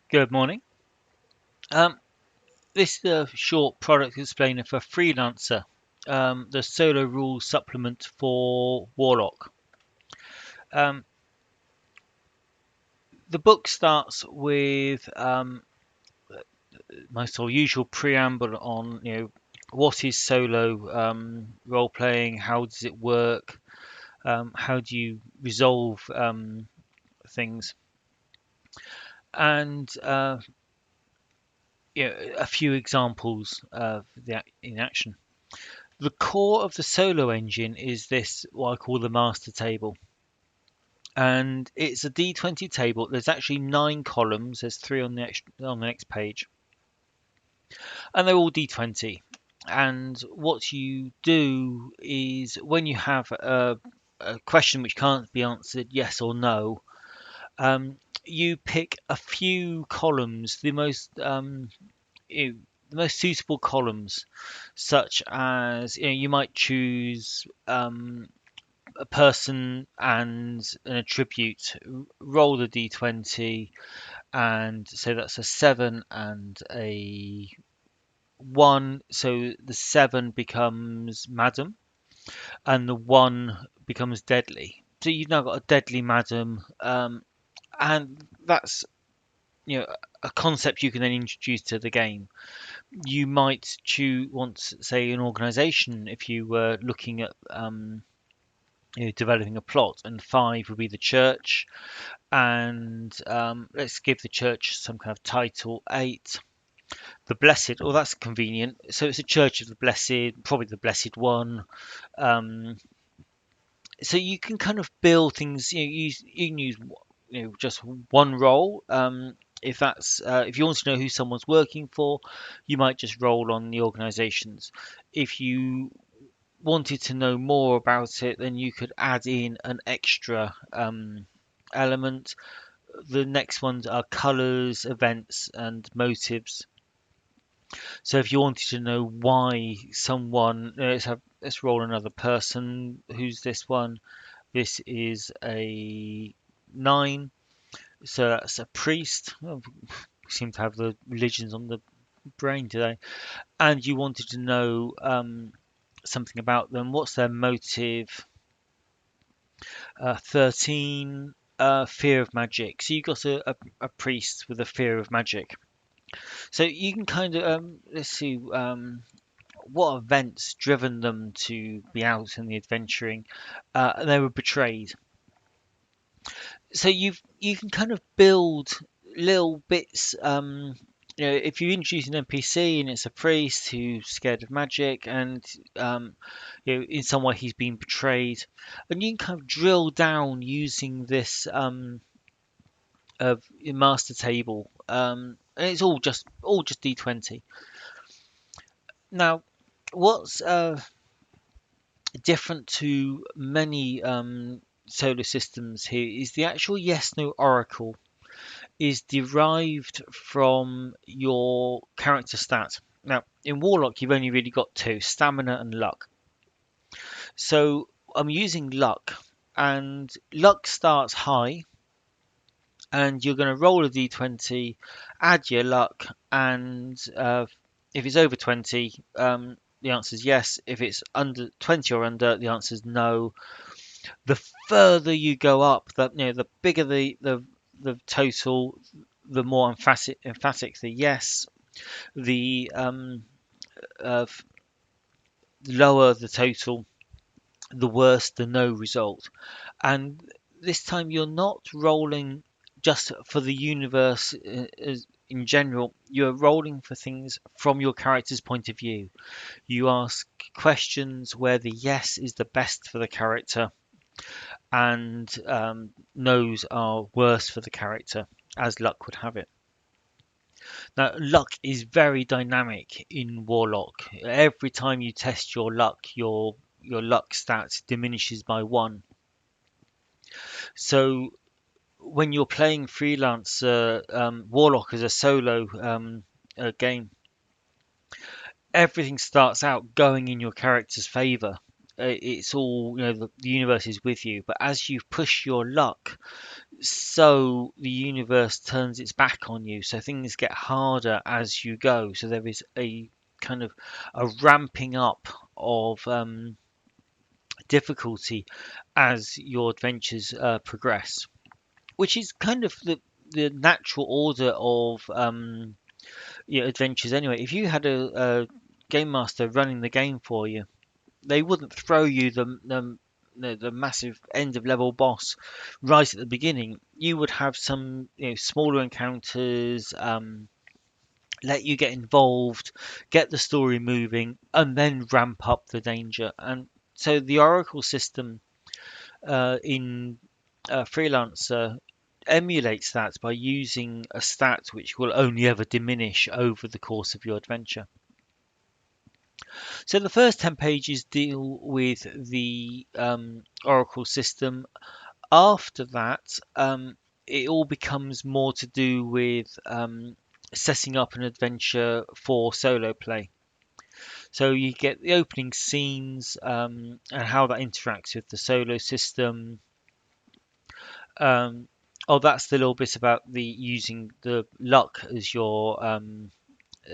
Good morning. Um, this is a short product explainer for Freelancer, the solo rules supplement for Warlock. Um, the book starts with my sort of usual preamble on what is solo role playing, how does it work, how do you resolve things, and a few examples of the in action. The core of the solo engine is this, what I call the master table. And it's a D20 table. There's actually 9 columns. There's three on the next page. And they're all D20. And what you do is when you have a question which can't be answered yes or no, you pick a few columns, the most suitable columns, such as you might choose a person and an attribute. Roll the d20, and so that's a 7 and a 1. So the 7 becomes Madam, and the 1 becomes Deadly. So you've now got a Deadly Madam, and that's you know a concept you can then introduce to the game. You might want, say, an organization if you were looking at developing a plot, and 5 would be the church, and let's give the church some kind of title. 8, the Blessed. Oh, that's convenient. So it's a Church of the Blessed, probably the Blessed One. Um, so you can kind of build things. You can use just one role. If you want to know who someone's working for, you might just roll on the organizations. If you wanted to know more about it, then you could add in an extra element. The next ones are colors, events, and motives. So if you wanted to know why someone, let's roll another person. Who's this one? This is a 9. So that's a priest. Oh, we seem to have the religions on the brain today. And you wanted to know something about them. What's their motive? 13, fear of magic. So you've got a priest with a fear of magic. So you can kind of let's see what events driven them to be out in the adventuring. They were betrayed. So you can kind of build little bits. If you introduce an NPC and it's a priest who's scared of magic, and in some way he's been betrayed, and you can kind of drill down using this of master table. And it's all just D20. Now, what's different to many solar systems here is the actual yes no oracle is derived from your character stat. Now, in Warlock, you've only really got two: stamina and luck. So I'm using luck, and luck starts high, and you're going to roll a d20, add your luck, and if it's over 20, the answer is yes. If it's under 20 or under, the answer is no. The further you go up, the bigger the total, the more emphatic the yes. The uh, lower the total, the worse the no result. And this time you're not rolling just for the universe in general. You're rolling for things from your character's point of view. You ask questions where the yes is the best for the character, and no's are worse for the character, as luck would have it. Now, luck is very dynamic in Warlock. Every time you test your luck, your luck stat diminishes by 1. So when you're playing Freelancer, Warlock as a solo game, everything starts out going in your character's favor. It's all, the universe is with you. But as you push your luck, so the universe turns its back on you. So things get harder as you go. So there is a kind of a ramping up of difficulty as your adventures progress, which is kind of the natural order of adventures anyway. If you had a game master running the game for you, they wouldn't throw you the massive end of level boss right at the beginning. You would have some smaller encounters, let you get involved, get the story moving, and then ramp up the danger. And so the Oracle system in Freelancer emulates that by using a stat which will only ever diminish over the course of your adventure. So the first 10 pages deal with the Oracle system. After that, it all becomes more to do with setting up an adventure for solo play. So you get the opening scenes and how that interacts with the solo system. Um, oh, that's the little bit about the using the luck as your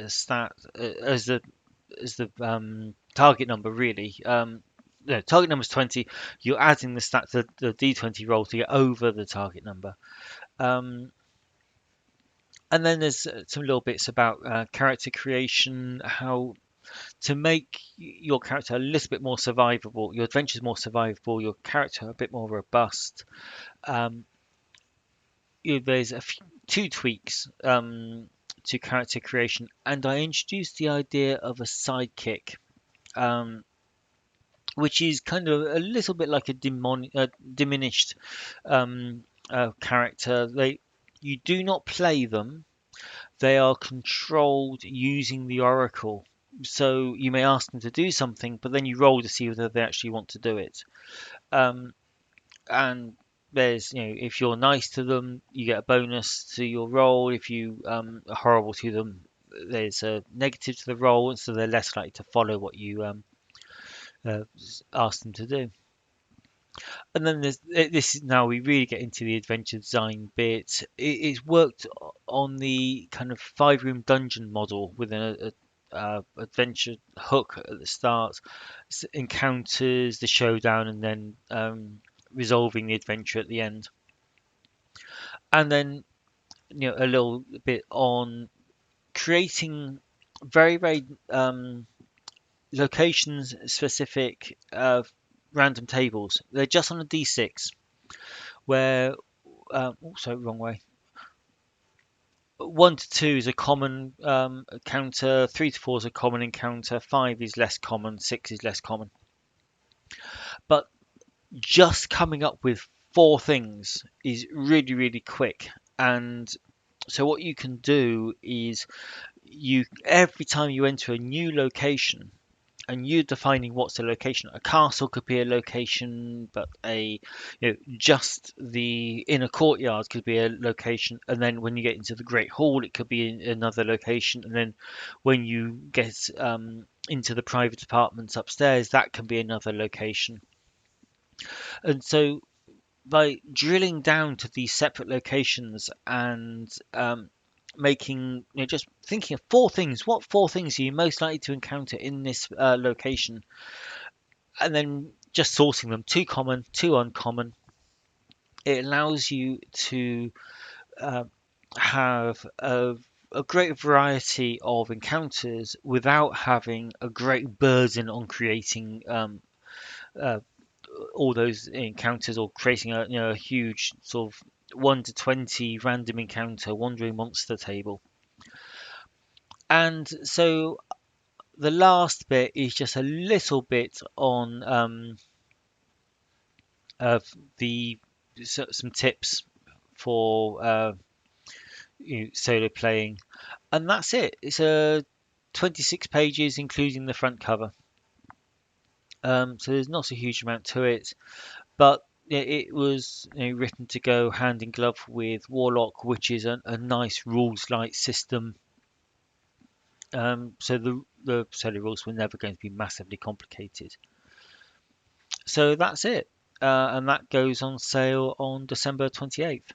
stat as the target number really. No, target number is 20. You're adding the stat to the d20 roll to get over the target number. Um, and then there's some little bits about character creation, how to make your character a little bit more survivable, your adventure is more survivable, your character a bit more robust. Um, there's two tweaks to character creation, and I introduced the idea of a sidekick. Um, which is kind of a little bit like a diminished character. You do not play them; they are controlled using the Oracle. So you may ask them to do something, but then you roll to see whether they actually want to do it. Um, and there's, if you're nice to them, you get a bonus to your roll. If you are horrible to them, there's a negative to the roll, and so they're less likely to follow what you uh, ask them to do. And then this is now we really get into the adventure design bit. It's worked on the kind of 5-room dungeon model with an adventure hook at the start, encounters, the showdown, and then resolving the adventure at the end. And then a little bit on creating very locations specific random tables. They're just on a d6 where also wrong way. 1 to 2 is a common encounter, 3 to 4 is a common encounter, 5 is less common, 6 is less common. But just coming up with 4 things is really quick. And so what you can do is every time you enter a new location, and you're defining what's a location. A castle could be a location, but just the inner courtyard could be a location. And then when you get into the Great Hall, it could be another location. And then when you get into the private apartments upstairs, that can be another location. And so by drilling down to these separate locations and making, just thinking of 4 things. What 4 things are you most likely to encounter in this location? And then just sourcing them, 2 common, 2 uncommon. It allows you to have a great variety of encounters without having a great burden on creating uh, all those encounters, or creating a huge sort of 1 to 20 random encounter wandering monster table. And so the last bit is just a little bit on some tips for solo playing, and that's it. It's 26 pages, including the front cover. So there's not a huge amount to it, but it was written to go hand in glove with Warlock, which is a nice rules-light system. So the solo rules were never going to be massively complicated. So that's it. And that goes on sale on December 28th.